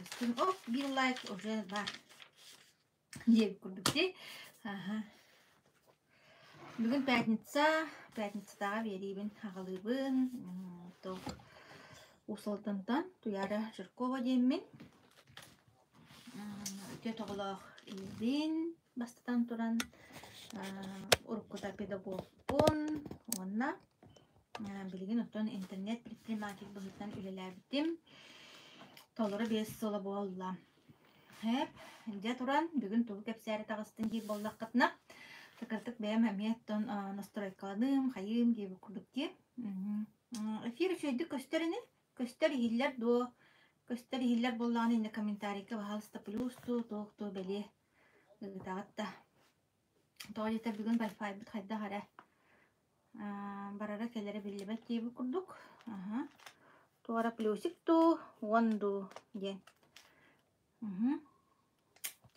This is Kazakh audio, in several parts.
Кырыстым. Оп, bir like уже бар. Жеп күрдік те. Бүгін пятницадағы берейбін ағалыбын. Усалтантан туяра Жиркова деймін. Өте тоғылақ елбен бастатан тұран. Уруккута педагогпун. Онна білген оттан интернет предприниматель бұғыттан үлелер біттім. Толыры бес сола болла. Хеп, инде туран бүгін туғы кәпсәрі тағыстын дейіп боллақ қытнақ. Такартык бәйім әметтон настройкаладым, қайым дейіп күрдікте. Эфир үшейді көстер егілер боллағын енді комментарийкі бағалысты плюсту, тоқты бәле тағытта. Тоғы жетер бүгін Wi-Fi бұт қайда қара. Барара кәлері білебәт дейіп күрдік. Тоғара плюсик ту, онду ден.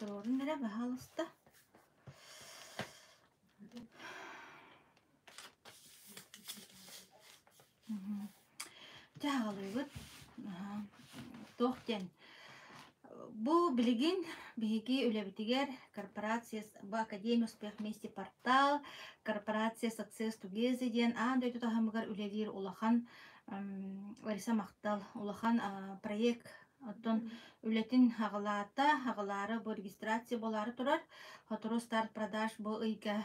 Тұрорын бәрі бағалысты. Жағалығыт. Тоқтен. Бұл білген бейге өлебітігер корпорацияс, бұл Академия Успех Вместе портал, корпорация Success Together ден аңдай тұтағамығар өлелер олақан Лариса Мақтал, олақан проект оттон үлетін ағылары бұл регистрация болары тұрар. Хотыру старт продаж бұл үйге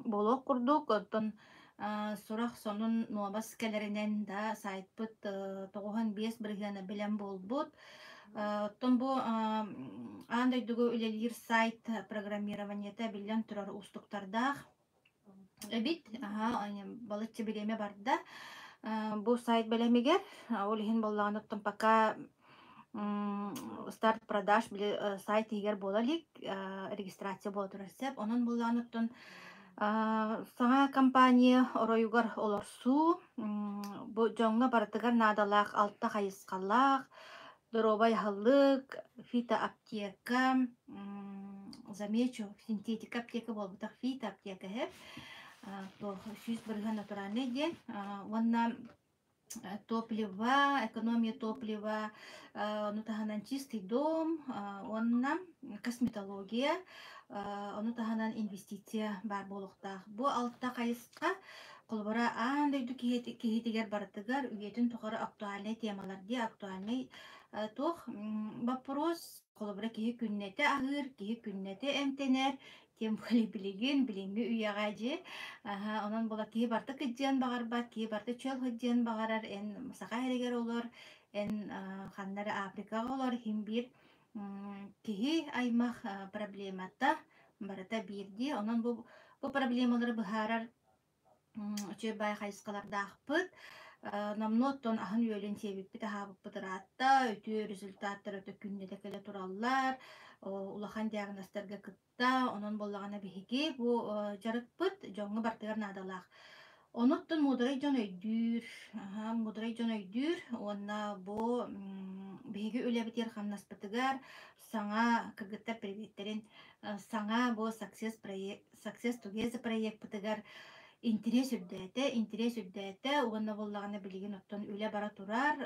болық құрдық. Оттон сұрақ сонын нуабас кәлерінен да сайт бұд 95 біргені білен бол бұд. Оттон бұл аңдайдығы үлелер сайт программированиеті білен тұрар ұстықтардақ. Әбит, балытчы білеме барды. Бұл сайт білемегер, олығын болағын оттон пока старт продаж сайт егер болалик, регистрация бол тұрарсеп. Онын болағын оттон саңа компания оройугар оларсу, жоңна барытыгар надалақ, алтта қайысқалақ, дұробай халык, фитоаптека, замечу, синтетика аптека бол бұтақ фитоаптека хеп. Шүйіз бірген отыраны ден. Онна топлива, экономия топлива, онутаханан чистый дом, онна косметология, онутаханан инвестиция бар болуқтақ. Бұ алтта қайысқа қолбара аңдайды кейтігер барытыгар үйетін тұқары актуальный темалар де актуальный тоқ вопрос қолбара кейі күннеті ағыр, кейі күннеті әмтенер, тем более білемі үйаға же. Онан бола кейі барты күдден бағар бат, кейі барты чөл күдден бағарар, ән мұсаға әрегер олар, ән қаннары Африкаға олар, хем бір кейі аймақ проблематта барыта бірде. Онан бұл проблемалары бұхарар өте бай қайысқаларда ақпыт. Намноттон ахын өйлен себеп біті хабып бұдыратта, өте результаттар өте күннеде кәлі тураллар, улахан диагностарға кытта, онын болағана бігеге бұл жарық бұд, жоңы бартығар надалақ. Оныттын мудырай жон өйдүр, онна бұл бігеге өлі бітер қамнас бұтығар, саңа кіргіттар привиттерін, саңа бұл Success Together проект бұтығар, интерес үрдәті, оғанна болағына білген оттан өлі бара тұрар,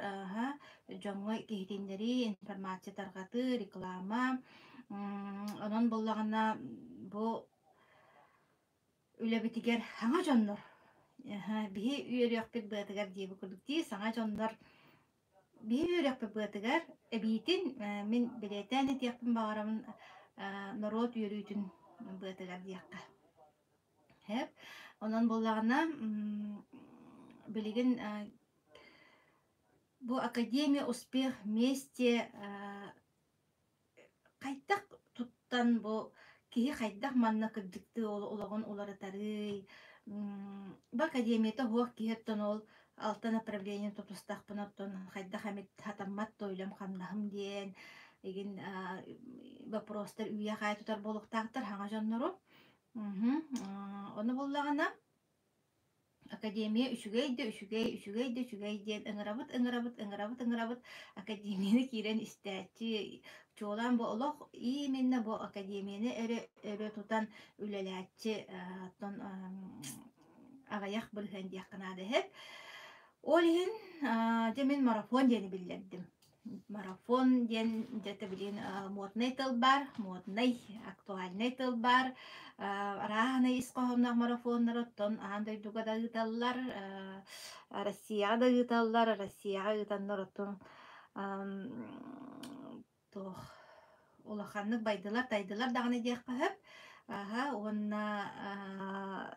жоңы кейтендері, информация тарғаты, реклама, онан болағына бұл өлі бітігер хаңа жонлар. Бейі үйері өкпет бұғатығар дейбі күрдікті, саңа жонлар бейі үйері өкпет бұғатығар, әбейтін мен білетәні тияқпын бағарамын народ үйерійтін бұғатығар дейаққа. Онан болағына білеген бұл Академия Успех Вместе қайттақ тұттан бұл кейі қайттақ манна кірдікті олағын оларатары. Бұл Академията хоқ кейеттен ол алты направление тұтыстақ бұнаттан қайттақ әмет хатаммат ойлам қамнағым ден. Еген вопростар үйе қай тұтар болықтақтар хаңа жонлару. Оны болағына Академия үшігейді, ыңырабыт, Академияны керен істәтті. Чолан бұл олық, именне бұл Академияны әрі тұтан үлеләтті ағаяқ бірген дейқінады хеп. Олығын демен марафон дені білдердім. марафон ден дете билин модный тыл бар, модный актуальный тыл бар. Рахана искохомнах марафоннар оттон андай дуга да ыталлар, Россияга да ыталлар, Россияга ытаннар оттон тох улаханнык байдылар, тайдылар даганы диэк каһып. Онна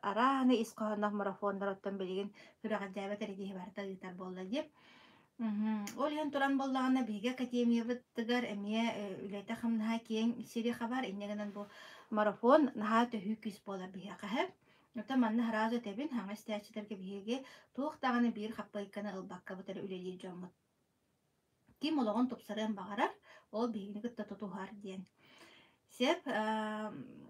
арахана искохомнах марафоннар оттон билигин хүрәгәдәбә тәрегеһи барта ытар болла дип. Ол ен туран боллағына биге академиябыттыгар әмие үләйті қамнаға кейін сири хабар иннегенен бұл марафон наға төхі күз болар биге қағып. Ота манны харазы тәбін хаңа стячилерге биге туықтағаны бір қаппайканы ылбаққа бұтары үлелер жомыт. Ким олағын топсарыын бағарар, ол бигіні күтті тұтуғар ден. Сеп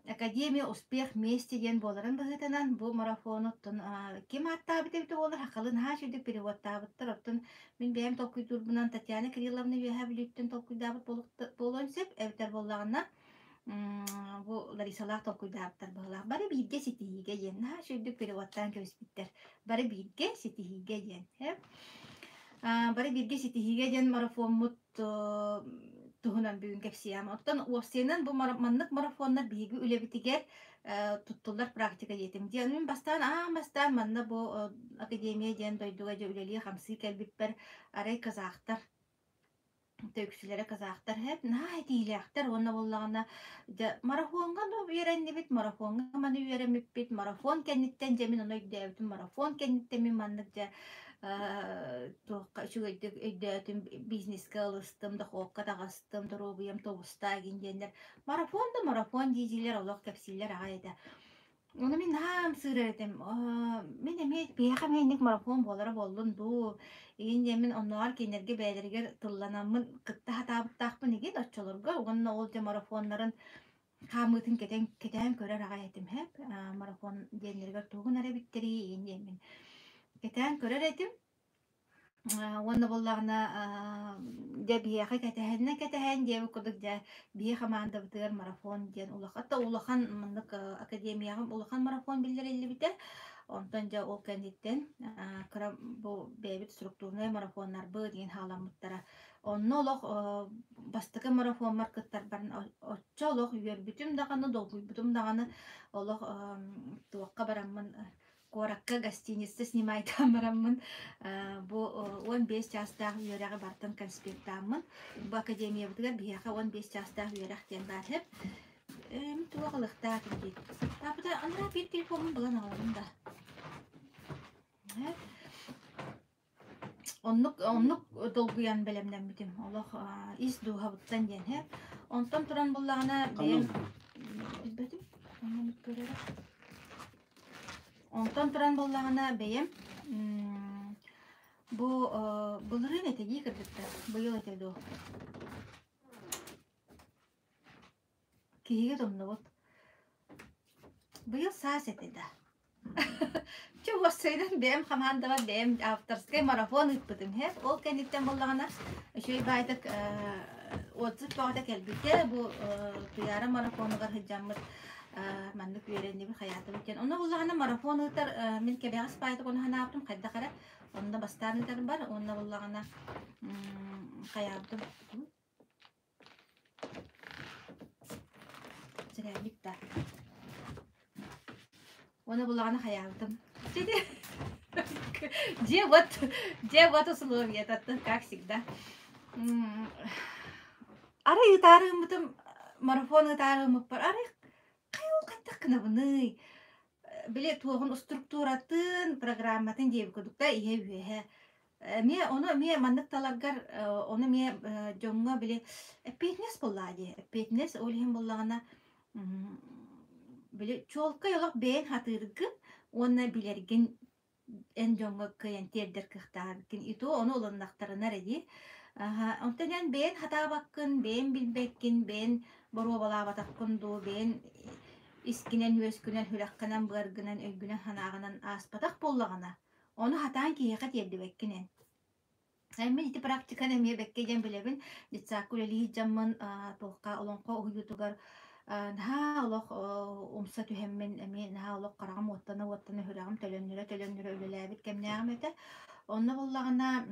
Академия успех вместе ден боларын быгытынан бу марафоноттун ким аттабыты болар хакалын ха шүдүк переводтабыттыр оттун мен бэм толкуйдурбунан Татьяна Кирилловна үөһэ билиттен толкуйдабыт болон сеп эвтер боллагына бу Ларисалаах толкуйдабыттар боллар бары бирге ситиһиге ден ха шүдүк переводтан көспиттер бары бирге ситиһиге ден бары бирге ситиһиге ден марафонмут туһунан бүгүн кепсиям. Оттон уофсенен бу маннык марафоннар биги үлебитигер туттулар практика етим. Дианын бастан манна бу академия ден дойдуга же үлели хамсы келбиппер арай казахтар төксүләре казахтар хеп най дийләхтер онна боллагына марафонга да үйрәнне бит марафонга маны үйрәнмеп бит марафон кенниттен жемин оной дәвтин марафон кенниттен мен маннык же өйдөтүм бизнеске алыстым да хокка тагастым дорогуям тобуста гиндендер марафон дизилер олох кепсиллер агайда оны мен хам сыыратым мен эме бияка менник марафон болары болдун ду инде мен онноор кенерге бээлергер тылланамын кытта хатабыттаакпын иген оччолорго онно ол же марафоннарын камытын кетен көрөр агайтым хеп марафон денергер тугун арабиттери инде мен кетен көрөр этим онна боллагына де бияка кетеһен диэби курдук же бия команда бытыгар марафон диэн улахан мындык академияга улахан марафон биллер иллибите онтон же ол кандиттен бу бэбит структурный марафоннар бы деген халамыттара онно олох бастыкы марафон маркеттар барын оччо олох үйөрбүтүм даганы долбуйбутум даганы олох туакка бараммын Коракка гостиница снимайтам бараммын. Бу 15 частах үйөрәгә бартын конспекттамын. Бу академия бутыгар бияка 15 частах үйөрәк тен бар хеп. Тугылыкта кит. Тапта андра бир телефонун булан алам да. Оннук долгуян белемден битим. Аллах ис дуһабыттан ден хеп. Онтон туран буллагына бем билбетим. Оннук көрөр. Онтон туран боллагына бейем бу булрын этеги кырдыкта быйыл этеду киге томно вот быйыл саас этеда чу воссайдан бем команда бар бем авторский марафон ытпытым хеп ол кенниттен боллагына шөй байтык отзыв багата келбите бу туяра марафонугар хыджаммыт маннык үйренди бир хаятым экен. Онна буллагана марафон ытар мен кебегас байты кону ханаптым кайда кара. Онда бастарындар бар. Онна буллагана хаятым. Зрябитта. Онна буллагана хаятым. Где вот условия, это как всегда. Ара ытарым бутым марафон ытарым бар. Ара кайол быны биле тугун структуратын программатын деп көдүктө ийе ме маннык таларгар оны ме жоңга биле петнес боллади петнес олхем боллагана биле чолка ялак бен хатыргы онна билерген эн жоңга кыян тердер кыхтаргын иту оны олоннактарына реди онтан бен хатабаккын бен билбеккин бен боро балабатаккын ду бен искинен үөскүнен хүрәккенен быргынан өйгүнен ханаагынан аспатак боллагана оны хатаан киһиэхэ тиэрдибеккинен мен ити практиканы эмиэ беккейден билебин дитсааккулелии жаммын туохка олонко уйутугар наха олох умса түһэммин эми наха олох карагам уоттана хүрәгам төлөннөрө үлэлээбит кэмнээҕим эте онно боллагана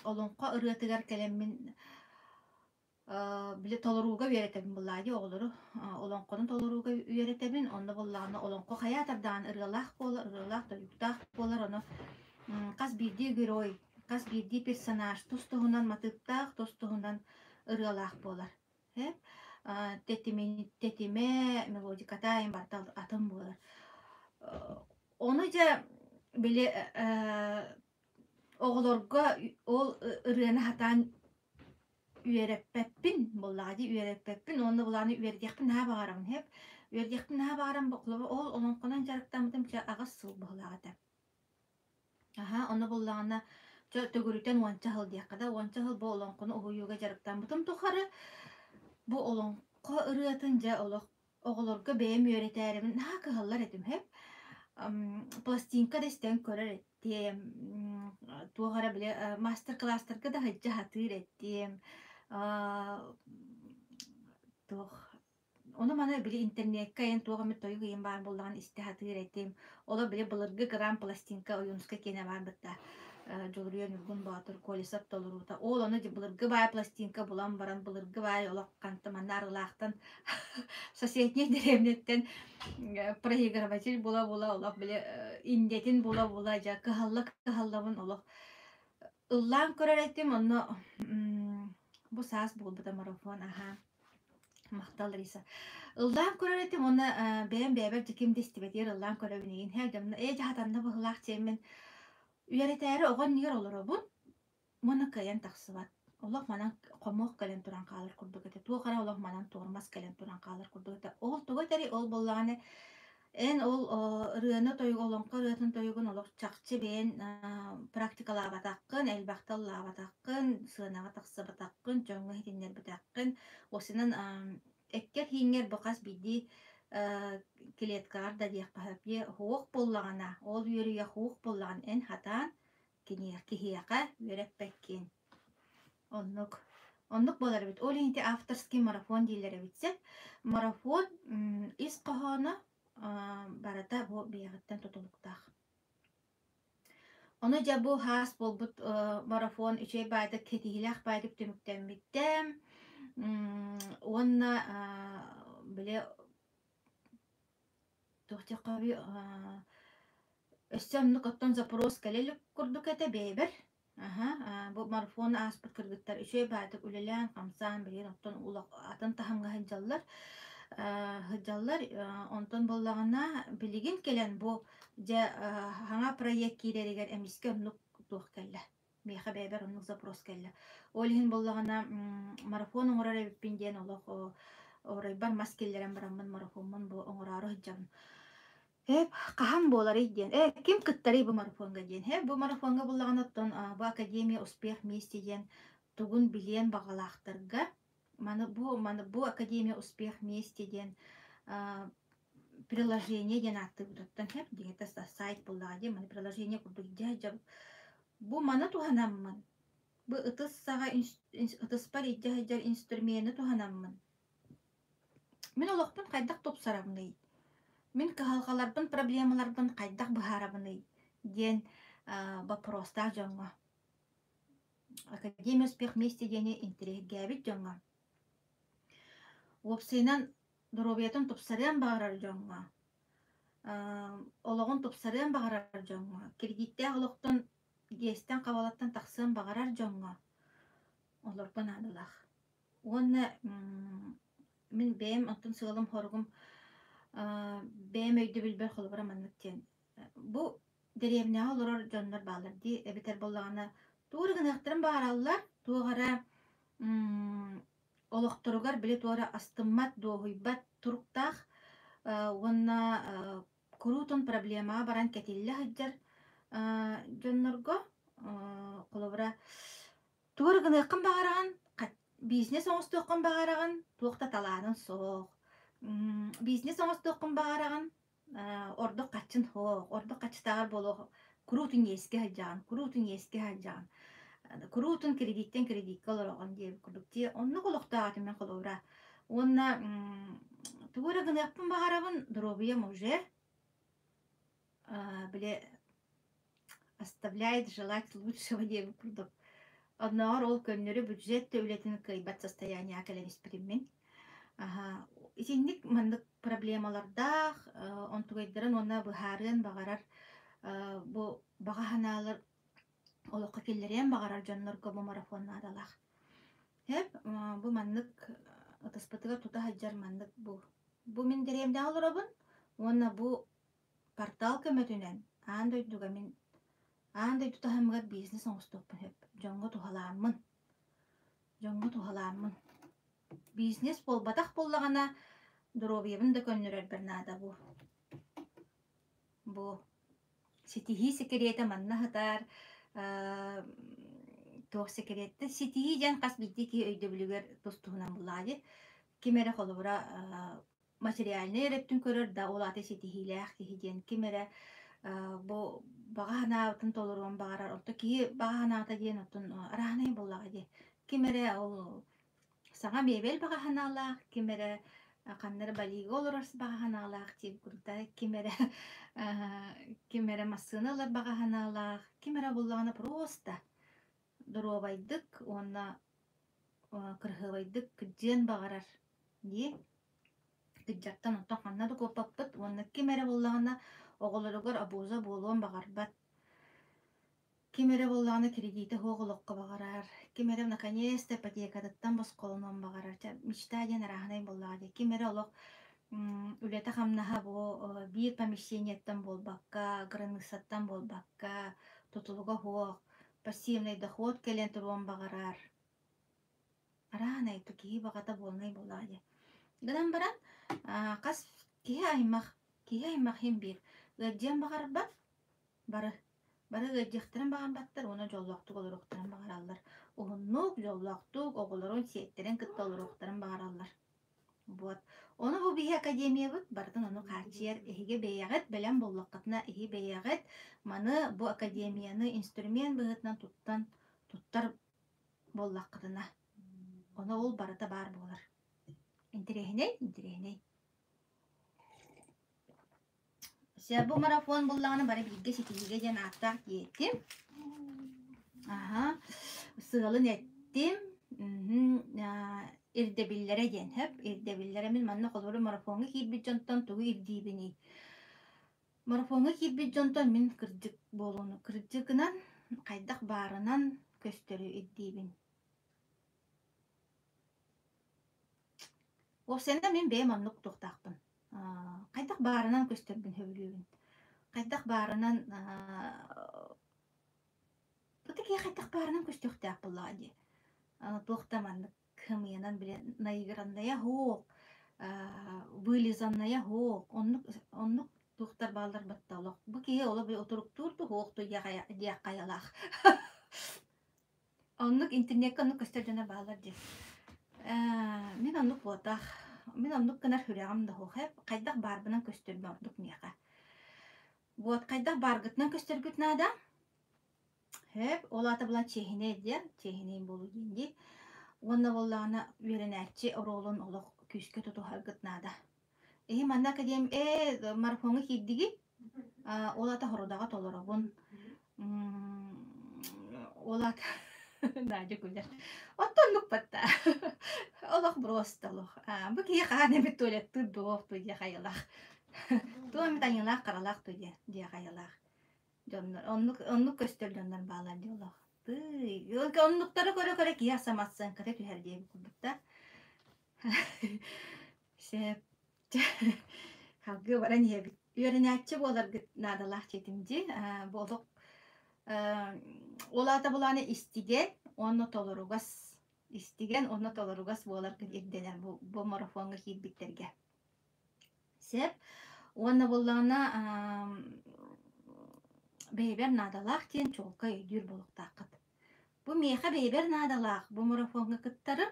олонко ырыатыгар келеммин биле толоруга үйрәтәбин буллади оголору олонконун толоруга үйрәтәбин онда буллагына олонко хаятардан ырылах болар ырылах тоюктах болар оно кас бирди герой кас бирди персонаж тустугунан матыптах тустугунан ырылах болар тетиме мелодикатайын бартал атын болар оны же биле оголорго ол ырыаны хатан үйереппеппин боллади үйереппеппин онны буланы үйердекпин ha багарам hep үйердекпин ha багарам боклова ол олонконан жарыктамытым ча агас сыл баглагата онны буллагана төгүрүтен уанча хыл дияккада уанча хыл бу олонкону уюга жарыктамытым тухары бу олонко ырыатын жа оголорго бэм үйеретээрим ha кыһаллар этим hep пластинка дестен көрөр эттим тугара биле мастер класстарга да хыджа хатыр эттим туох оны мана били интернетка ен туога мет тойгу ен бар буллаган истихатыр этим ола били былыргы грамм пластинка уюнска кене бар бытта жолуруя нүргүн баатыр колесап толурута ол оны былыргы бай пластинка булан баран былыргы бай олак кантыманна арылаактан соседний деревнеттен проигрыватель була олак биле индетин була жа кыһаллабын олак ыллаан көрөр этим онно бу саас булбута марафон мактал риса ыллаан көрөр этим онно бэбер жиким дестибетер ыллаан көрөбүнеген хэгэмна жахатанна быһылаах чеммен үйәритәре оған нигер олоробун мона каян тахсыбат олох манан комох кален туран калыр курдугете туохара олох манан туормас кален туран калыр курдугете ол тугетери ол боллаганы эн ол рыаны тойголонко рыатын тойгун олох чакчы бен практикалаабатаккын элбакталлаабатаккын сыанага тахсыбатаккын жоңго хитиннер битаккын осинан эккер хиңер бокас биди клеткар да диякпахапе хуок боллагана ол үйөрүгө хуок боллаган эн хатаан кихияка үйреппеккин оннук болар бит ол инте авторский марафон дийлер битсе марафон ис кохоно барата бу биягыттан тутулуктаах ону жа бу хаас болбут марафон үчей байды кетихилах байдып түмүктенбиттем онна биле тохтякаби өссөмнук оттон запрос келелик курдук эте бейбер бу марафон аспыт кыргыттар үчей байды үлелен камсан билен оттон улак атын тахамга хыджаллар онтон боллагана билигин келен бу же хаңа проект киреригер эмиске оннук туох келле меха бейбер оннук запрос келле олихин боллагана марафон оңорар эбиппин диен олох орайбар маскеллерен бараммын марафонмун бу оңорары хыджабын кахам болар иден ким кыттары бу марафонга диен бу марафонга боллаган оттон бу академия успех вместе диен тугун билен багалаактарга маны бу академия успех вместе диен приложение диен атты буттан дигете сайт буллагы маны приложение курдук жа бу маны туханаммын бу ытыс сага ытыспар ижжар инструменты туханаммын мен олоқпын қайдақ топсарабыны мен кахалгаларбын проблемаларбын қайдақ быхарабыны ден вопростар жоңго академия успех вместе дене интерес габит жоңго опсыйнан доробиятын топсарыан багарар жоңго ологон топсарыан багарар жоңго кредитте олоқтон гестен кабалаттан таксын багарар жоңго олорбун адылах онна мен бэм атын сыылым хоргум бэм өйдө билбер холбара манныктен бу деревня олорор жоннор баалар ди эбитер боллагана туургын ыктырын баараллар тугара олохторугар биле туара астыммат доохуйбат туруктаах онна курутун проблема баран кетилле хыджар жоннорго колобра туургын ыккын баараган бизнес оңостуоккун багараган туокта талаанын соох бизнес оңостуоккун багараган ордук качын хоох ордук качтагар болоо курутун эске хаджаан курутун кредиттен кредитке олорогон диэбит курдукти онну колуктаатым мен колобура онна тугурагын ыакпын багарабын дробуем уже биле оставляет желать лучшего диэбит курдук Однаор ол көннөрү бюджет төлөтүн кыйбат состояние акелемиспириммин. Ага. Итинник мандык проблемалардах, онтугайдарын онна быхарын багарар, бу багаханалар олоққа келлерен багарар дьоннорго бу марафоннаадалах. Хеп, бу мандык ытыспытыгар тута хаджар мандык бу. Бу мен деремде алырабын, онна бу портал көмөтүнен, андойдуга мен андай тутахамыгар бизнес оңстоппун хеп. Жоңго тухалааммын. Бизнес болбатах боллагана дробьебин да көннөрөр бернада бу. Бу ситихи секрета манна хатар туох секретте ситихи жан кас биддики өйдөбүлүгөр тустугунан булаади. Кимере холобура материальный эреттин көрөр да олаты ситихилээх кихиден кимере бу баганаатын толорун багарар отто ки баганаата диен оттун арахнай буллагади. Кимере ол саға мебел баганаалаах кимере каннары балиго олорорс баганаалаах тип курта кимере массыналар баганаалаах кимере буллагана просто доробайдык онна кыргыбайдык кыджен багарар ди кыджаттан оттон канна да коппаппыт онна кимере буллагана оголоругар абуза болуон багарбат кимере буллагана кредиты хоголокко багарар кимере наконец-то ипотекатыттан босколонон багарар мечта ден арахнай буллагади кимере олох үлете хамнаха бу бир помещениеттен болбакка граныцаттан болбакка тутулуга хуох пассивный доход келен туруон багарар арахнай тукии багата болнай буллагади гынан баран кас кие аймах хим бир гыджен багарбат бары гыджехтерен баганбаттар оны жоллоктук олоруктарын багараллар уһуннук жоллоктук оголорун сиеттерен кытта олоруктарын багараллар вот оны бу бии академия бут бартын оны качер эхиге бейягет белен боллаккатна эхи бейягет маны бу академияны инструмент быгытынан туттар боллаккатына оны ол барыта бар болар интерехиней Бу марафон буллаганы бары бирге ситиге жан аттак диеттим. Сыылын еттим. Ирдебиллере ден хеп. Ирдебиллере мен манна холору марафонга кирбит жонтон тугу ирдибини. Марафонга кирбит жонтон мен кырдык болуну. Кырдыгынан кайдак барынан көстөрү ирдибин. О сенде мен бе маннук туктакпын. Кайдак баарынан көстөрбүн хөбүлүүбүн. Кайдак баарынан бутыки кайдак баарынан көстөктөк буллади. Туктаманны кымыянан биле найгырандая хоок, вылизанная хоок. Оннук туктар баалар батталык. Бу кие ола бир отуруктурду хоокту якаялах. Оннук интернетке оннук көстөрдүнө баалар ди. Мен оннук вотах Мен оннук кынар хүрягам да хохеп, кайдак барбынан көстөрбүн ордук мияка. Вот кайдак баргытынан көстөргүт нада. Хеп, олаты булан чехине болу денди. Онна боллағына веренәтчі оролун олық күшке тұту харгыт нада. Манна кадем, марафонғы киддиги, олаты хорудаға толырабын. Олаты... Дажы күлдер. Оттонлук батта. Олох просто олох. Бу кие хаане бит туалет тут бов туя хайалах. Туам таңылах каралах туя дия хайалах. Оннук көстөрдөннөр баалар ди олох. Оннуктары көрө кие саматсан кыре түһэр дие бутта. Сеп. Халгы баран ебит. Үйренәтче болар надалах четимди. Болдук олата буланы истиген, онно толоругас болар кирделер бу марафонга кирбиттерге. Сеп, онно булана бейбер надалах тен чолка өйдүр болуктакыт. Бу меха бейбер надалах, бу марафонга кыттарым,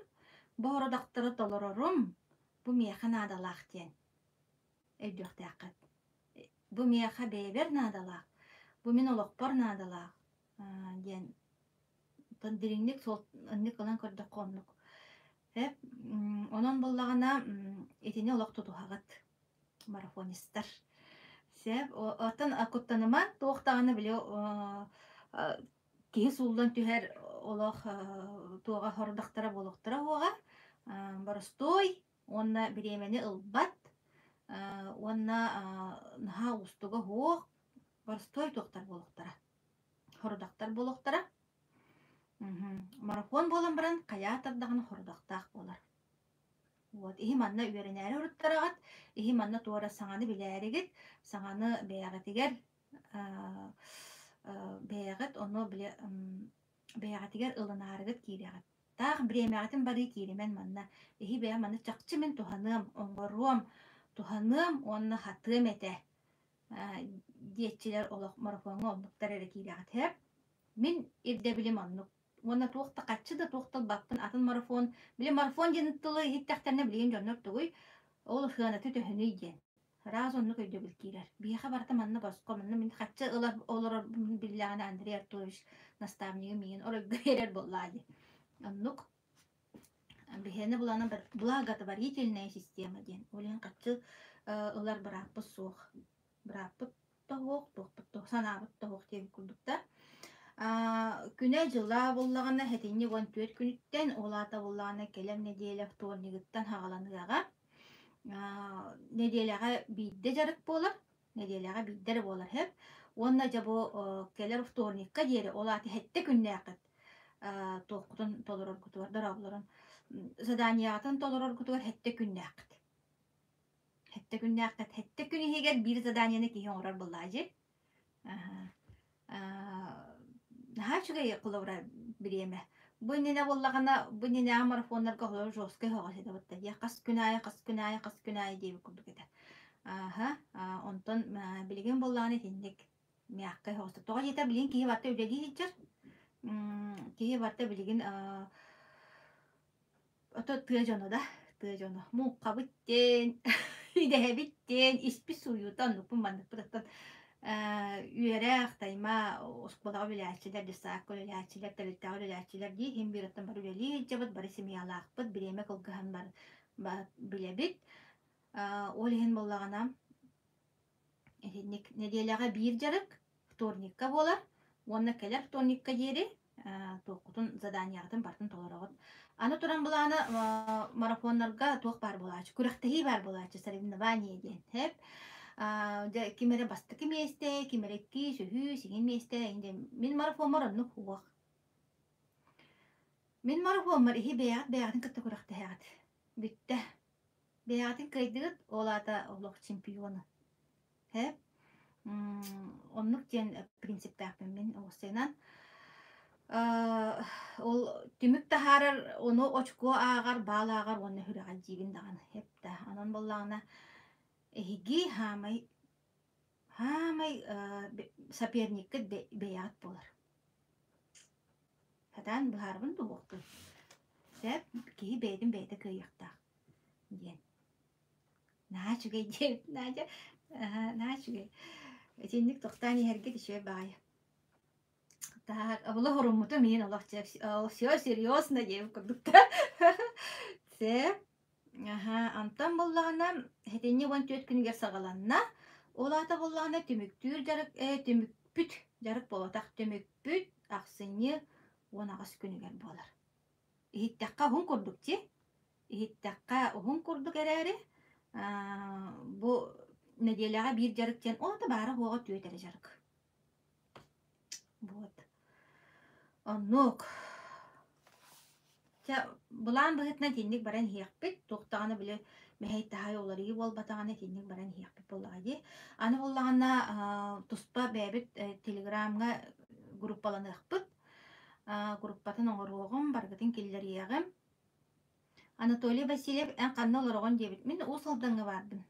бу ородактары толорорум, бу меха надалах тен өйдүртакыт. Бу меха бейбер надалах. Бу мен олоқпар надалақ. Ден тандиринник сол анник алан көрдө коннук. Онон боллагана этине олоқ тутухагат марафонисттар. Сеп отан акуттаныман тоқтағаны биле киһи сулдан түһэр олох туога хордохтара болохтара уога боростой онна биремени ылбат онна наха устуга хуох боростой туохтар болохтара хордохтар болохтара. Марафон болан баран каятардагын хордохтаах болар. Вот иһи манна үөрэнээри уруттарагат иһи манна туора саҥаны билээригит саҥаны бэйэҕэтигэр бэйэҕит ону бэйэҕэтигэр ылынаарыгыт киириэҕит таах бириэмээҕитин барыы кииримен манна иһи бэйэ манна чахчы мен туһаныам оҥоруом туһаныам уонна хатыам этэ диэтчилэр олох марафонга оннуктар эрэ киириэҕит хэп мин ирдэ оннук уонна туохта каччы да туохтал баппын атын марафон биле марафон дьениттылы иһиттахтарна билигин дьоннор тугуй ол хыанаты төһөнүй диэн раз оннук өйдөбүл киирэр биэха барта манна боско манна мин каччы олор биллаана Андрей Артурович наставнигы миин оройгу боллаади оннук биһэни булана благотворительная система диэн олин каччы ылар барааппыт суох барааппыт тоһуох туохпут туох санаабыт тоһуох диэн курдукта күнэ жыла боллагана хэтинни гон түөт күнүттен олаата боллагана келем неделя вторнигыттан хагаланыгага неделяга бидде жарык болар неделяга биддер болар хеп онна жабо келер вторникка диэри олааты хетте күннээкыт туохкутун толорор кутугар дарабларын заданиятын толорор кутугар хетте күннээкыт хетте күнү хигер бир заданияны киһи оңорор боллаажы наачугай кулавра биреме буйнина боллагана буйнина марафоннарга холор жоска хогасы да бутта я кас күнай деп курдукета онтон билген боллаганы тиндик мякка хогасы тога жета билген кии барта үдеди хичер кии барта билген ото тыжоно мукка биттен идеhe биттен испи суютан нупун мандыктан үерех тайма осколага билячилер десак билячилер талиттага билячилер ди хим бираттан бар үлели жабыт бар семьялаакпыт биреме кылгахан бар билебит олихин боллагана неделяга бир жарык вторникка болар онна келер вторникка диэри туоккутун заданиятын бартын толорогот аны туран буланы марафоннарга туох бар булаачы күрөхтеһи бар булаачы соревнование диэн хеп кимере басты киместе кимерекки сөһүү сигин месте инде мин марафонмар онну хуак мин марафонмар иһи бэягатын кытта күрөхтеһэҕит бүтте бэягатын кыйдыгыт олаата олох чемпионы хеп оннук диэн принциптаахпын мин оҕусайынан ол түмүк тахарар ону очко аагар баалаагар онна хүрэгал жибин даган хепта анан боллагана эһиги хаамай соперникке бэйаат болар хатан быһаарбын туохту сеп киһи бэйдин бэйте кыйыахтаах диэн наачугай диэн наачугай этинник тохтаани херге тишэ баая так абыла хоруммуту миин олохча все серьезно диэн курдукта сеп антан боллагана хетинни вон төт күнгер сагаланна олаата боллагана түмүктүүр жарык түмүкпүт жарык болотак түмүкпүт аксыны 18 күнүгер болар иһиттакка хун курдукчи иһиттакка хун курдук эрээри бу неделяга бир жарык тен олата баары хуога түөтери жарык вот оннук булаан быһытна тинник баран хиэхпит туохтаҕына биле мэһэй таһай оларыгы буолбатаҕына тинник баран хиэхпит боллаади аны буллагана туспа бэбит телеграмга группаланыахпыт группатын оҥоруоҕум баргытын киллэриэҕим Анатолий Васильев эн канна олорогон диэбит мин уусалдаҥҥа баарбын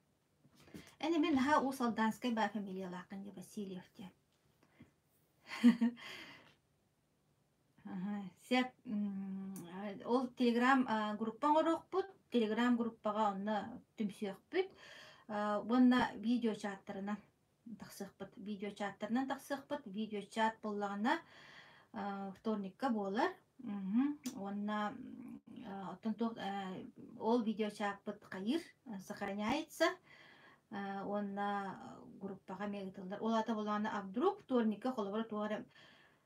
эни мин наһаа уусалдаанскай баа фамилиялааккын де Васильев де сеп ол телеграм группаң орохпут телеграм группага онна түмсүөхпүт онна видео чаттарынан тахсыахпыт видео чат боллагана вторникка болар онна ол видео чатпыт кайыр сохраняется онна группага мегитылдар олата боллагана а вдруг вторникка холобора туара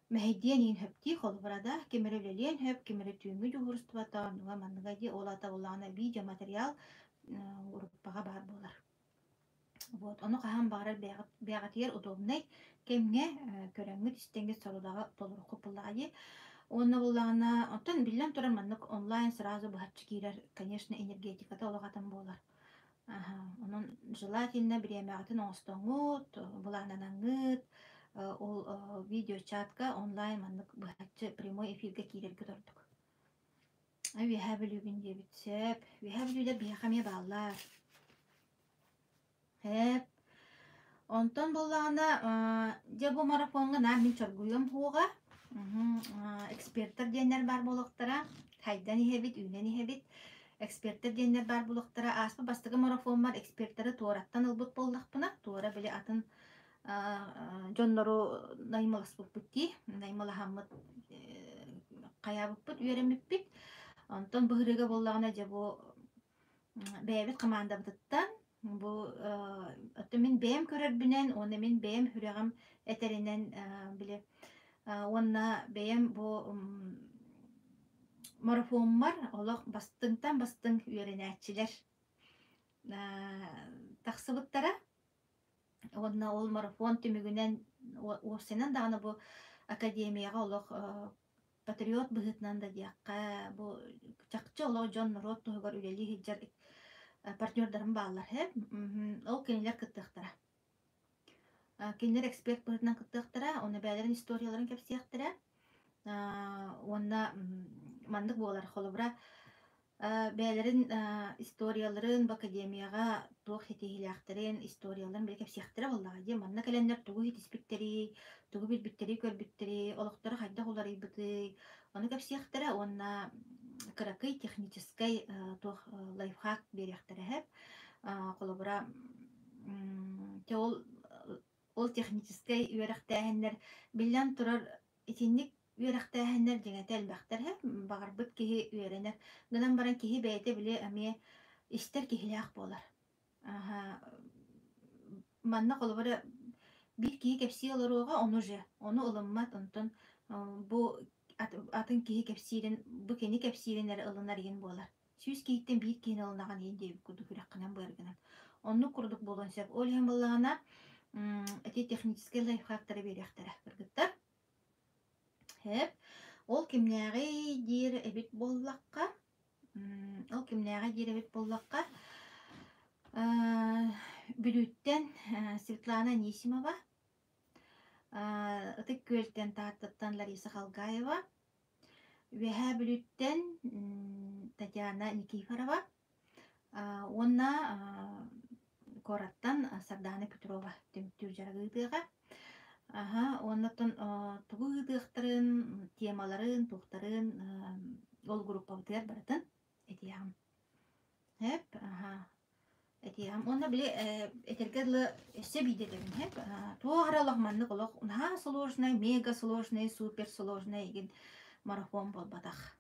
Мәһидиен ин хөпти холбарада кемерелелен хөп кемеретүңгү жугурстубата нуга манныга ди олата улана видео материал уруппага бар болар. Вот, ону хаһан баарар бэҕатыгар удобнай кемҥэ көрөҥҥүт истэҥҥи сорудага толуруку пуллаади. Онна буллаана онтон биллэн туран маннык онлайн сразу быһаччы киирэр, конечно, энергетиката олоҕатын буолар. Ага, онон желательно бириэмээҕатын оҥостоҥҥут, булаананаңҥыт, ол видеочатка онлайн маннык быһаччы прямой эфирге киирэргэ тордук. Үөһэ билүүбүн диэбит сөп, үөһэ билүүлэр биэхэмиэ бааллар. Хэп, онтон буллаана же бу марафонга наа мин чоргуйум хуга. Эксперттер диэннер бар болуктара, хайдан иһэбит, үүнен иһэбит. Эксперттер диэннер бар болуктара, аспа бастыгы марафон бар, эксперттері туораттан ылбыт боллахпына, туора биле атын жоннору наймаласпыппытти, наймалахаммыт каябыппыт, үөремиппит. Онтон быһырыга боллагана же бу бэбит командабыттан бу мен бэм көрөрбүнен, оны мен бэм хүрэгам этеринен биле онна бэм бу марафонмар олох бастыңтан бастың үөренээчилер тахсыбыттара. Онна ол марафон түмүгүнен осенен дагана бу академияга олох патриот быһытынан да диакка бу чакчы олох Джон Рот тугар үлели хиджар партнердарын баалар хэп. Ол кенелер кыттыктара. Кенелер эксперт быһытынан кыттыктара, оны бәлерин историяларын кепсияктара. Онна мандык болар холобра бәлерин историяларын бу академияга туох хетихиляктерин историяларын бе кепсияктара боллага ди манна календар тугу хитиспиттери, тугу билбиттери көрбүттери, олоктора хайда холар ибыты. Оны кепсияктара онна кыракый технической туох лайфхак берияктара хэп. Холобра ол технической үөрахтаахыннар билэн турар итинник үөрахтаахыннар деңэте элбэхтэр хэп багарбыт киһи үөрэнэр гынан баран киһи бэйэтэ биле эмиэ истер киһилээх буолар. Манна холобра бир киһи кепсии олоруога ону же, ону ылыммат онтон бу атын киһи кепсиирин бу кени кепсииринер ылынар иген буолар. Сүүс киһиттен биир киһин ылынаган иен диэбит курдук үраккынан буэргынан. Онну курдук болон сөп. Ол иһэн буллагана эти технический лайфхактары берияхтара кыргыттар. Хэп, ол кимнääги диир эбит боллакка. Ол кимнääги диир эбит боллакка. Бүлүттен Светлана Нисимова, ытык көлтен тааттаттан Лариса Халгаева, үөһэ бүлүттен Татьяна Никифорова, онна Кораттан Сардана Петрова түмтүр жарагыдыга. Оннотон тугыдыктарын, темаларын, тухтарын ол группабытыгар баратын этиям. Хэп, этиям. Онна биле этергерлы эсе бидедебин хэп. Туаралах маннык олох сложный, мега сложный, супер сложный еген марафон болбатах.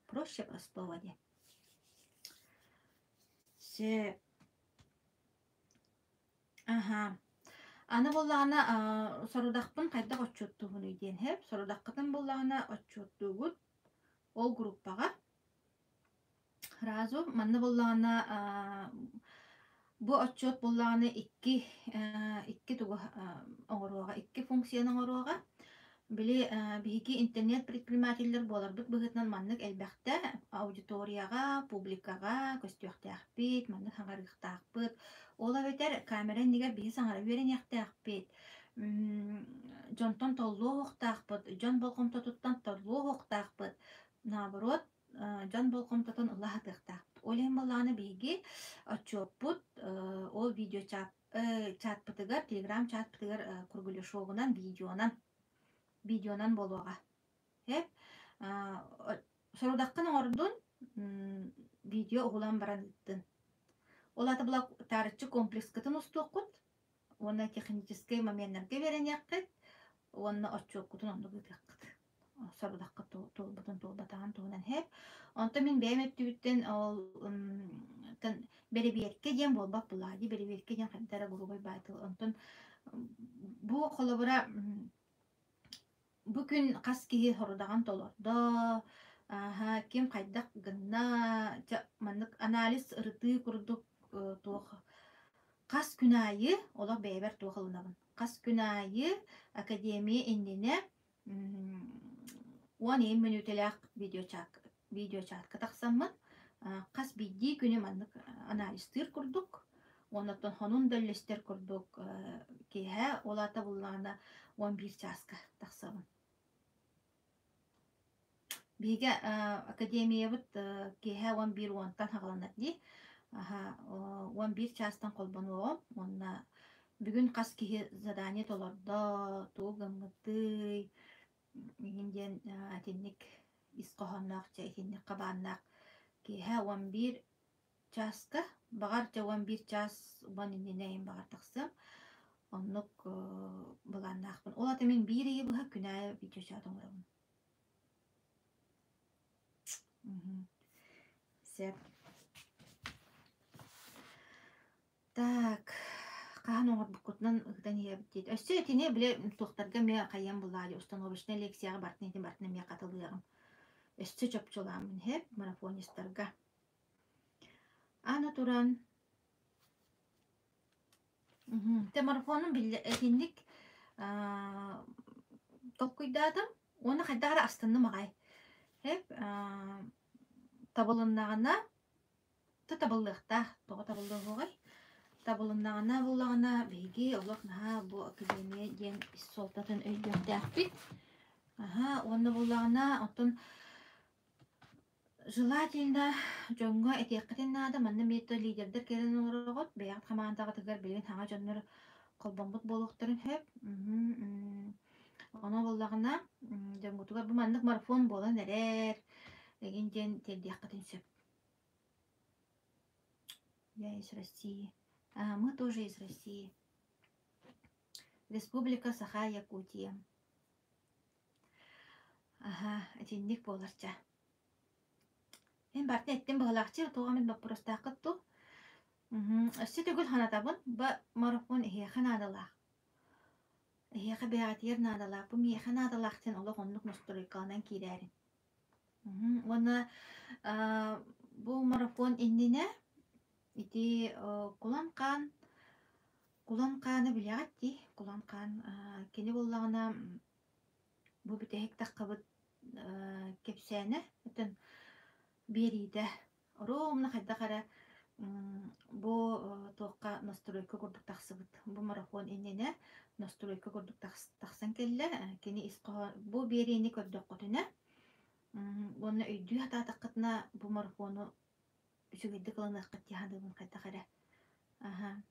Проще простого де. Се Аны боллағана сорудақпын қайда отчеттуғын үйден хеп. Сорудаққытын боллағана отчеттуғыт ол группаға. Разу, манны боллағана бу отчет боллағана икки туғы оңыруаға, икки функцияның оңыруаға. Били биһики интернет предпринимательлер болар бит быһытнан маннык элбәхтә аудиторияга, публикага көстүөхтәхпит, маннык хаңарыхтаахпыт. Ола бетер камеран нигер биһи саңара берен яхтаахпит. Жонтон толлуу хоқтаахпыт, жон болкомтотуттан толлуу хоқтаахпыт. Наоборот, жон болкомтотон улаһатыхтаахпыт. Олен баланы биһиги отчетпут, ол видео чатпытыгар, телеграм чатпытыгар кургулешогунан видеонан болуға. Хеп, сорудаққын ордун видео оғылан баран ыттын. Олаты бұла тарытчы комплекс кытын ұстуққыт, оны технический моменттерге берен яққыт, оны отчоққытын онды бұтыққыт. Сорудаққы толбатаған туғынан хеп. Онты мен бәйметтігіттен береберке ден болбақ бұлады, береберке ден қайдара бұлғай байтыл. Онтын бұл қолыбыра Bugün kas kihi hordagan tolordo aha kim kaydak gınna mandık analiz ırıtı kurduk tuğ kas günayı ola beyber tuğalınabın kas günayı akademiye indine 10 minütelek video çak kataksamın kas biddi günü mandık analizdir kurduk ondan honun döllester kurduk kihe olata bullana 11 çaska taksamın Биге академиябыт кеһә 11 уонтан хагаланат ди. Аха, 11 частан колбонуом. Онна бүгүн кас киһи задание толордо, тугаммыты, инден атинник искохоннак, чайтинник кабаннак. Кеһә 11 частка, багар 11 час бан иннейин багар тахсым. Оннук буланнакпын. Ол атымен бири буга күнә видео чатыңырым. Сеп. Так, кахан оңор букутнан ыгдан ебит. Өссө этине биле тохтарга ме кайям булали установочный лекцияга бартын ме катылыгым. Өссө чөпчөламын хеп марафонисттарга. Аны туран. Те марафонун биле этинник токуйдадым. Оны кайдагара астынны магай. Хеп табылыннагына табыллыхта тоо табыллыгы табылыннагына буллагына биги олокна бу академия ден солтатын өйдөрдәппит. Аха, онны буллагына отун желательно жонго этеккетен нада манна мето лидердер керен орогот бяк командага тегер билген хага жоннор колбомбут болуктарын хеп. Оны буллагына жонготугар бу мандык марафон болан эрер деген ден тердияккетен сөп. Я из России. Мы тоже из России. Республика Саха-Якутия. Ага, этинник боларча. Мен бартын эттен бағалақчы, тоғамын бақ бұрыстақ қытту. Өсі түгіл ханатабын, ба марафон эхеха надалақ. Эхеха бәғатер надалақ. Бұл меха надалақтен олық онлық настройкалынан кейдәрін. Оны бұл марафон инніне ити куланкан билягатти куланкан кени боллагына бу битек таккабыт кепсәне өтөн бериде ровно хайдакара бу тоққа настройка курдук таксыбыт бу марафон иннене настройка курдук таксан келле кени иско бу берини көрдөк котуна оны өйдү хата таккытна бу марафону үсүгедди кылана каттыхадыбын кайтакара. Аха.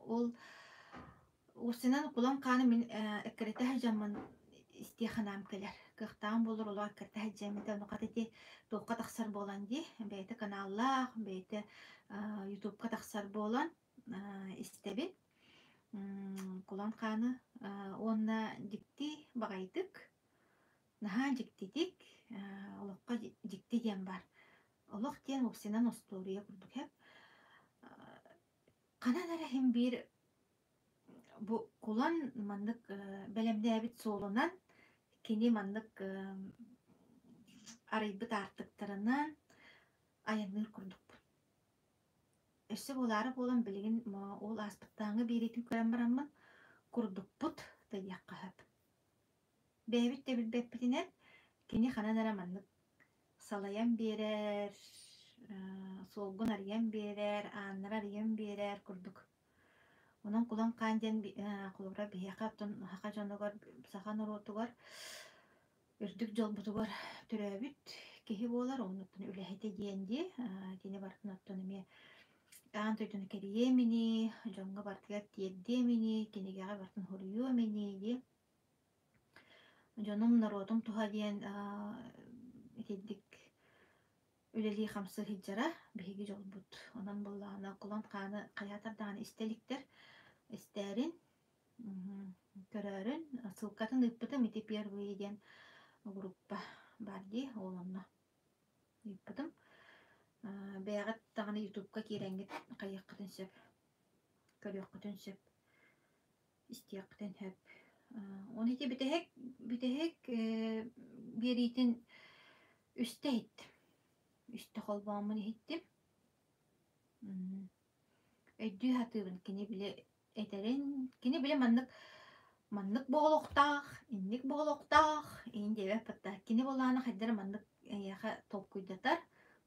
Ол усынан кулан каны мен эккерете жаман истиханам келер. Кыктан болор олар эккерете жамете нукатыти тоққа таксар болан ди. Бейте каналлар, бейте YouTube-ка таксар болан истебин. Кулан каны онна дикти багайдык. Наха диктидик, олоққа дикти дем бар. Олоқ тен оксинан остория курдук хеп. Канадара хем бир бу кулан мандык белемдәбит солунан кини мандык арыйбыт артыктарынан аянныр курдук. Эссе болары болан билген ол аспыттаңы беретин көрәм бараммын курдук бут тыякка хеп. Бәбит те билбеппитинен кини канадара мандык салаян берер, солгун арыян берер, аннар арыян берер курдук. Онан кулан канден кулура бияқаттын хақа жанығар, сақан оротугар, үрдік жолбутугар түрәбіт кехи болар, онуттын үләхеті дейенде, тені бартын оттоныме ағын тойдыны керие мені, жоңға бартыгар тиедде мені, кенегеға бартын хорuyuo мені, де. Жоным народым туға дейін етеддік үлелі қамсы хиджара бейгі жолбут. Онан болағына кулан қаны қаятардағаны істеліктер, истерин көрөрүн ссылкатын ыппытым ити первый ден группа барди олонна ыппытым бэягат таганы ютубка киренгит кайыккытын сөп көрөккытын сөп истияккытын хөп Он ити битehek беритин üste hit. Üste холбаамын hittим. Өйдүү хатыбын кини биле этерин, кини биле маннык боолуктаах, инник боолуктаах, ин дебе патта. Кини болаана хайдар маннык яха толкуйдатар,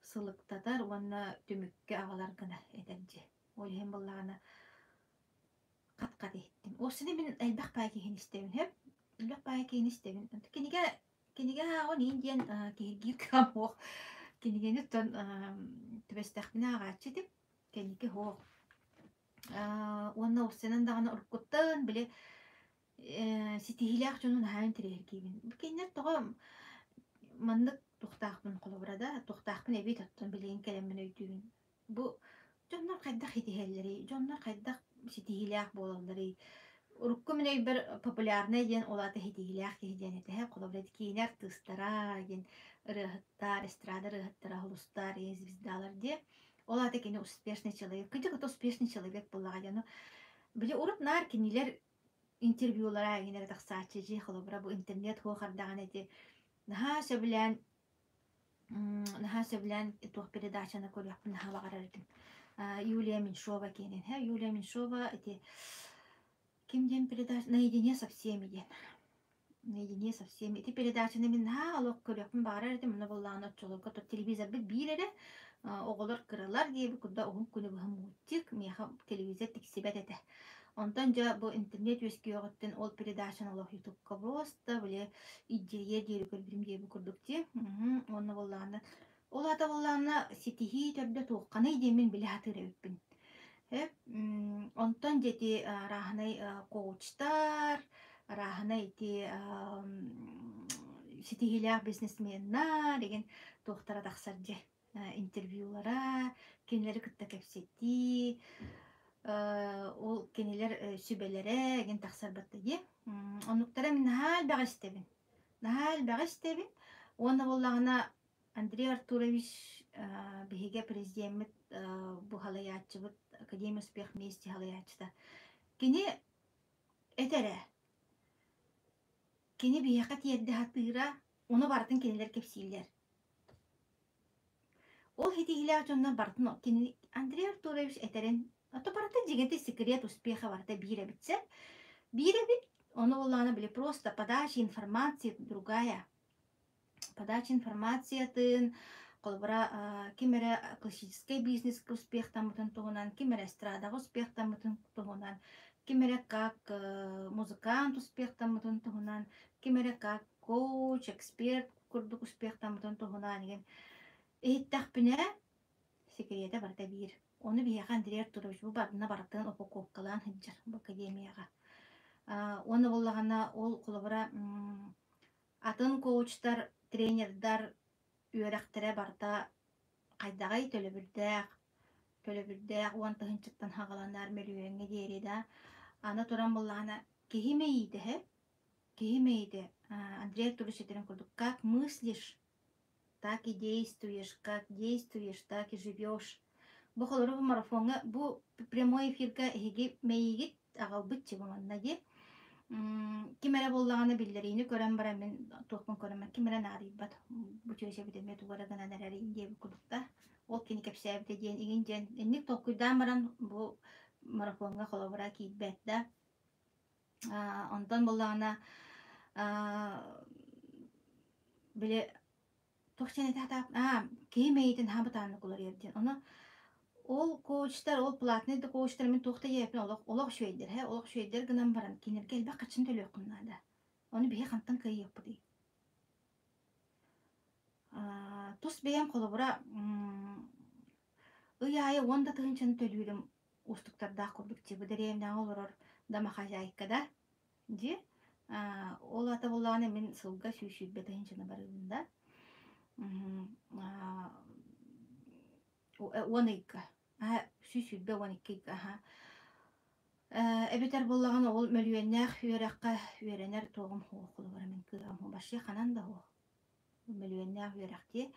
сылыктатар, уанна түмүкке агалар гына этерди. Олхен болаана кат еттим. Осыны мен элбэх пай киһин истебин хеп. Элбэх пай киһин истебин. Киниге хаагон индиен киһиргир камох. Кинигени тон төбөстәхмина агачы дип. Киниге хоо. Уанна осынан дагана уркуттан биле ситихилях жонун хайын тирергибин. Бу кинер тога маннык тухтаахпын колобрада, тухтаахпын эби тоттон билен келеммен өйдүгүн. Бу жоннор кайдах хитихеллери, жоннор кайдах ситихилях болаллары. Урукку меней бир популярный ден олаты хитихилях киһиден этеһе колобрада кинер тыстара ген рыхыттар, эстрада рыхыттара, холустар, звездалар де. Олаты кини успешный человек. Кыдык это успешный человек буллага жана. Биле уруп нар кинилер интервьюлара генер тахсачы жи холобра бу интернет хо хардаган эти наха сөбүлән тух передачаны көрөппүн наха багарардым. Юлия Меньшова кенен. Юлия Меньшова эти кимден передача наедине со всеми ден. Наедине со всеми. Эти передачаны мен наха алып көрөппүн багарардым. Мына болланы чолука то телевизор бит бирере оголор кыралар дип куда огун күнү муттик меха телевизор тиксибет эте. Онтан жа бу интернет өскүйөгөттен ол передачаны олох ютубка просто биле идея дери көрбүрүм дей бу курдукти. Онна болланы. Ол ата болланы ситихи төрдө туукканы демен биле хатырыбын. Онтан жети рахнай коучтар, рахнай ти ситихилях бизнесменнар деген туухтара тахсар же интервьюлара, кенелери кытта кепсети, ол кенелер сүбелере ген тахсар батты де. Онуктара мен нахал бага истебин. Онна боллагана Андрей Артурович биһиге президент бу халаячыбыт Академия успех вместе халаячта. Кини этере. Кини биһига тиерде хатыра, оны бартын кенелер кепсилер. Ол хитигилер жонна бартын кини Андрей Артурович этерен ото бартын жигенте секрет успеха барта бире бит, оны болланы биле просто подача информации другая. Подача информации тын колбара кимере классический бизнес успех тамытын тугунан, кимере эстрада успех тамытын тугунан, кимере как музыкант успех тамытын тугунан, кимере как коуч, эксперт курдук успех тамытын тугунан деген. Эйттахпине секрета барта бир. Оны бияга Андрей Артурович бу бардына бартын упаковкалан хыджар бу академияга. Оны боллагана ол колбара атын коучтар, тренердар үйрәхтере барта кайдагай төлөбүрдәк, уанта хынчыктан хагаланар мөлүеңе диери да. Аны туран боллагана кихимейде. Андрей Артурович этерен курдук. Как мыслишь, так и действуешь, так и живешь. Бу холору марафонга, бу прямой эфирга хиги мейгит агалбыт чебаманна де. Кимере боллаганы биллерини көрөн бара мен тоокун көрөм. Кимере нарибат бу чөйсө битеме тугара гана нерери инде бу кудукта. Ол кини кепсебде ден игинжен энник токуйдан баран бу марафонга холобара кийбет да. Онтон боллагана биле тохчене тата кемейтин хабатаны кулар ерден. Оны ол коучтар, ол платный да коучтар мен тухта епин олох швейдер гынан баран кинерге элбе качын төлөй куннада. Оны бие хантан кай яппыды. Тус бейен колобура ыяйы онда тыгынчаны төлөйдім устуктарда курдук чебі дәрейімден олорор дама хажайкада. Же, ол ата болағаны мен сылга сүйшүйбе тыгынчаны барыдында. Уаныйка. Сүйшүйбе уаныйка. Эбетер боллаган ол мөлүөннәк үйренер тоғым хоқылы бар мен кырам башы ханан да хо. Мөлүөннәк үйрәкте.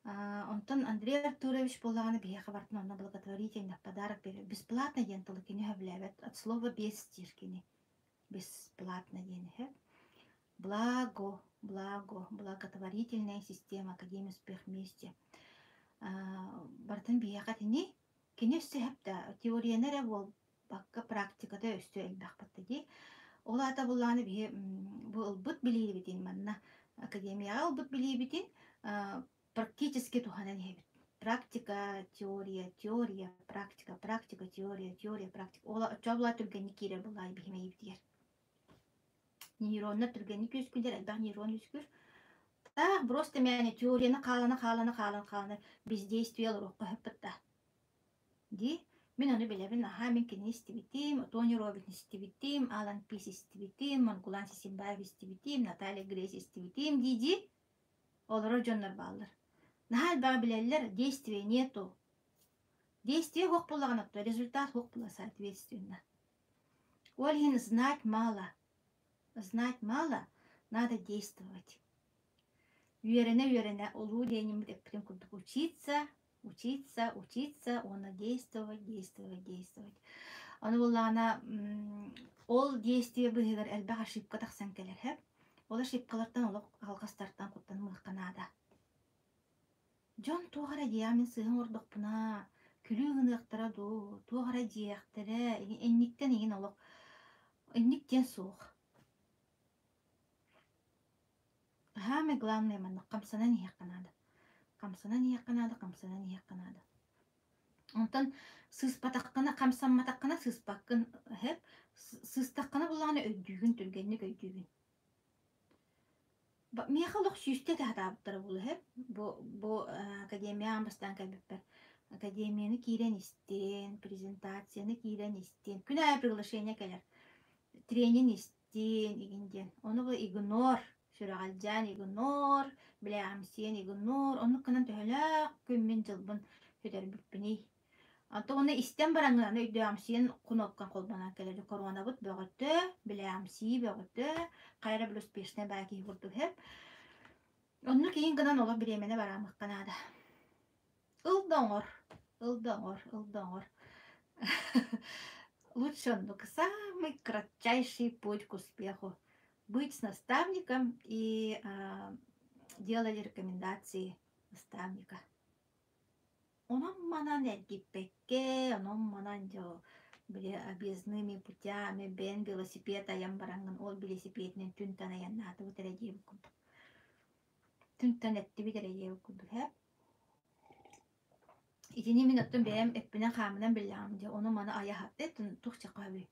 Онтон Андрей Артурович боллаганы бия хабартын онна благотворительный подарок бере. Бесплатно ентылы кини хөбләбет от слова без стиркини. бесплатно дени. Благотворительная система Академия успех вместе. Бартын бияка тени кини өссөһөптө теорияны бол бакка практикада өстө элбахпатты ди. Ол ата булланы бие бу ылбыт билибитин манна академияга ылбыт билибитин практически туханан хебит. Практика, теория, практика, теория, практика. Ола чабла түргенни кире булай бихиме ибдигер. Нейронна түргенни көз күндер элбах нейрон үскүр. Просто мяне теорияны қаланы бездействие лорукка хөппетта. Ди, мен оны билебин, мен кини истибитим, Тони Роббинс истибитим, Алан Пис истибитим, Манкуланси Симбаев истибитим, Наталья Грейс истибитим, диди, олоро жоннор баллар. Нахал бага билелер, действия нету. Действие хок булаганапты, результат хок була соответственно. Ольгин знать мало, надо действовать. Уверена, улу денем прям курдук учиться, она действовать. Аны буллана ол действие быгыр элбах ошибка тахсан келер хеп. Ол ошибкалардан олок алгастартан куттан мыхканада. Жон тугара диамин сыгын ордокпуна, күлүгүн ыктара ду, тугара дияктере, энниктен еген олок, энниктен суох. Самое главное, man камсана нияққанады. Онтан сыспатаққана, камсамматаққана сыспаққын хеп, сыстаққана бұлағына өйдігін түргенник. Мияқалық сүйісте тағдабыттары бұлы хеп. Бұл академиян бастан кәбіппер. Академияны кейрен істен, презентацияны кейрен істен. Күн ай приглашение кәлер. Тренин істен, егінден. Оны бұл игнор. Сүрағалжан игнор, біләғамсен игнор, оны қынан төхілі көммен жылбын сөдер бүппіней. Анты оны істен бараңғаны өйдіғамсен құнопқан қолбана кәледі. Корона бұд бөғітті, біләғамси бөғітті, қайра бұл успешіне бәкі бұрды хеп. Оны кейін қынан олы біремене барамық қанады. Ылдоңор. Лучше он, самый кратчайший путь к успеху. Быть с наставником и делали рекомендации наставника. Он манан эльгиппекке, он манан объездными путями, бен велосипеда ямбаранган, ол велосипеднен түнтана яннаты бутереге букуду. Түнтанетти битереге букуду, хеп. Итини минуттун бэм эппинен хамынан билям, оны мана аяхатты тухчакаби.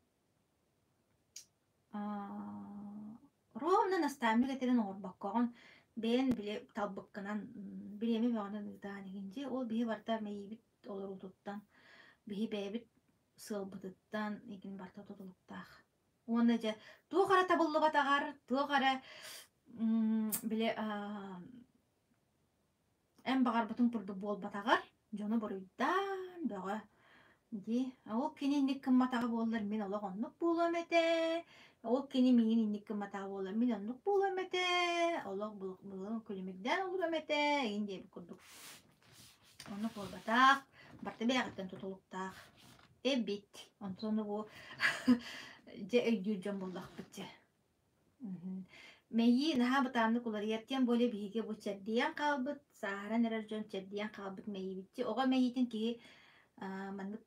Ровно наставник этерен орбаккаган бен биле таббыкканан билеми баганан ыдаанигинже ол бии барта мейбит олор утуттан бии бэбит сылбытыттан игин барта тутулуктаах. Оны же туохара табыллы батагар, туохара биле эм багар бутун пурду бол батагар, жону боруйдан бага ди. Ол кенинник кым матага боллар мен олагоннук болом эте. Ол кені мейін инніккі матағы болар. Мен онлық болам әте. Олық бұлығын көлемекден олырам әте. Енді бір күрдік. Оны болбатақ. Барты бәғіттен тұтылықтақ. Бит. Оны бұл же өйдір жон болдақ бітті. Мәйі наға бұтанлық олар ертен боле біге бұл чәрдейен қалбыт. Сағаран әрер жон чәрдейен қалбыт мәйі бітті. Оға мәйітін кейі маңдық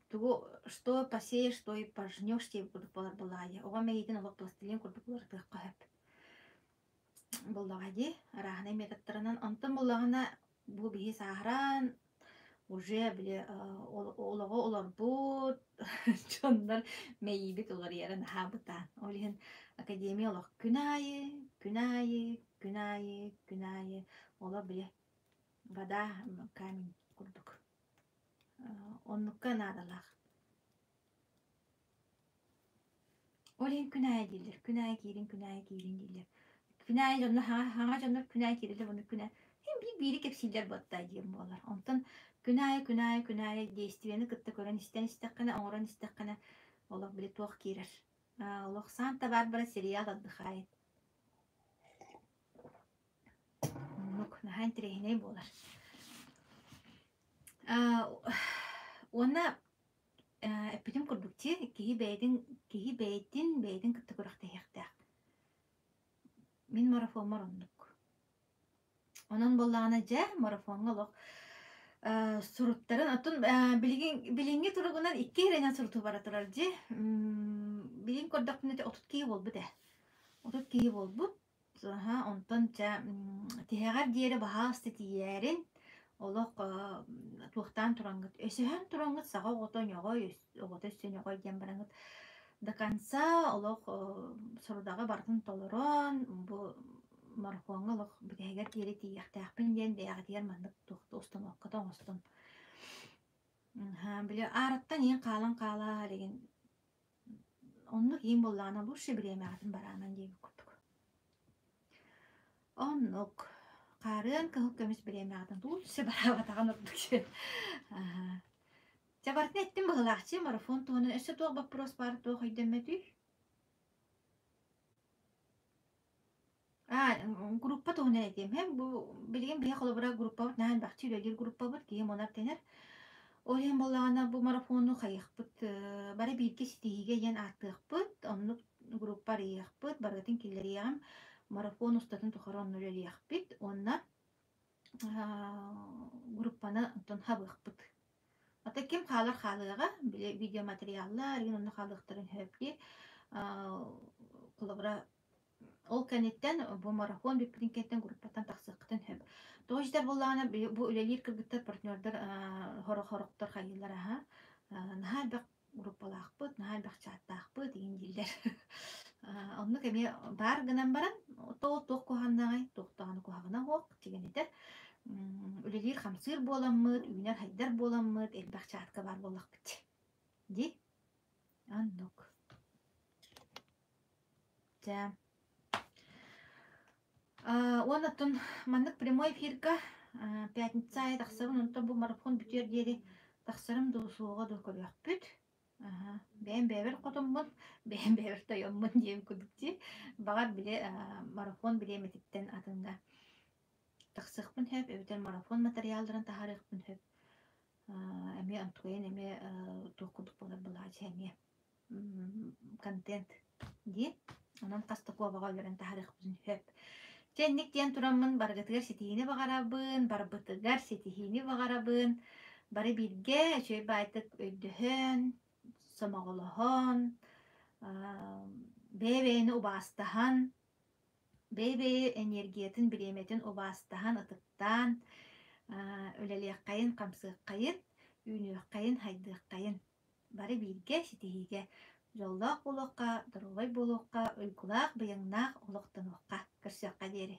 тугу, что посеешь, что и пожнешь, тебе курдук болар буллагади. Ога мегитин олок пластилин курдук болар тыгка хөп. Буллагади, арахана метаттарынан антын буллагана бу бихи сахаран уже биле олого олар бут чондар мейбит олар яран хабытан. Олихин академия олок күнайы. Ола биле вода камень курдук. Оннукка надалах. Олин күнай дилер, күнай кирин дилер. Күнай жонна хаңа жонна күнай кирилер, оны күнай. Hem biri kepsiller batтай дем болар. Онтан күнай действияны кытта көрөн истеккана, оңорон истеккана олох биле туох кирер. Олох Санта-Барбара сериал отдыхает. Нук нахан трехиней болар. Она эппитим курдукти киһи бэйдин кыттыгырахтаһыахтаах. Мин марафон мароннук. Онон боллаана дьэ марафонга олох суруттарын отун билинги туругунан икки хиренен суруту баратылар дьи. Билин көрдөкпүнэте отут киһи болбут ээ. Отут киһи болбут. Онтон тиһэҕэр диэри баһаасты тиийээрин олох туохтаан турангыт. Өсөһөн турангыт саҕа оҕото ñоҕой, оҕото өссө ñоҕой диэн барангыт. До конца олох сурудага бартын толорон бу марафонга олох битэһигэр диэри тиийэхтээхпин диэн бэйэҕитигэр маннык туохта установка тоҥостон. Биле аараттан иин хаалан хаалаа деген оннук иин боллаана лучше бириэмээҕитин бараанан диэби курдук. Оннук Карын кыһыл көмүс бириэмээҕитин лучше бараабатаҕан урдук. Жабартын эттим быһылаахчы марафон туонун өссө туох вопрос бар туох өйдөммөтүй. Группа туонун этим. Бу билген бия холобура группа бут наан бахчы үлелер группа бут кийим онар тенер. Ойын боллаана бу марафону хайыхпыт. Бары бирки ситиһиге ен аттыахпыт. Оннук группа рыйахпыт. Баргатын киллерияам марафон устатын тухарон үлелияхпыт. Онна группаны тон хабыахпыт. Ата кем халар халыга видеоматериаллар, онна халыктарын хөпли. Колобра ол кенеттен бу марафон биппинкеттен группатан тахсыктан хөп. Тоождар боллаана бу үлелер кыргыттар партнердар хорохтор хайыллар нахал бак группалаахпыт, нахал бак чаттаахпыт деген дилдер. Онны кеме бар гынан баран тоох коханнагай, тоохтаганы кохагына хок дегенетер. Үлелер хамсыр боламмыт, үйнер хайдар боламмыт, элбак чатка бар боллакпыт. Ди? Аннук. Жа. Оннаттон маннык прямой эфирга пятница тахсырын онтон бу марафон бүтер диэри тахсырым дуусууга да көрөкпүт. Бэм бэбер котоммун, бэм бэбер тойоммун диэм кудукти. Багар биле марафон билеметиттен атында тахсыхпын хөп, өбүтен марафон материалдарын тахарыхпын хөп. Эми антуен эми туокудук болар булаачы эми контент ди. Онан кастыкуа бага өлөрөн тахарыхпын хөп. Тенник тиен тураммын баргытыгар сетихини багарабын, барбытыгар сетихини багарабын, бары бирге өчөй байтык өйдөһөн, самоголоһон, бэбэйни убаастаһан, бэбэй энергиятын биреметин убаастаһан ытыктан, өлелиэккайын, камсыыккайын, үүнүөккайын, хайдыыккайын, бары бирге сетихиге жоллоох болуокка, доролой болуокка, уйгулаах, быйыңнаах, олохтонуокка, көрсөкка диэри.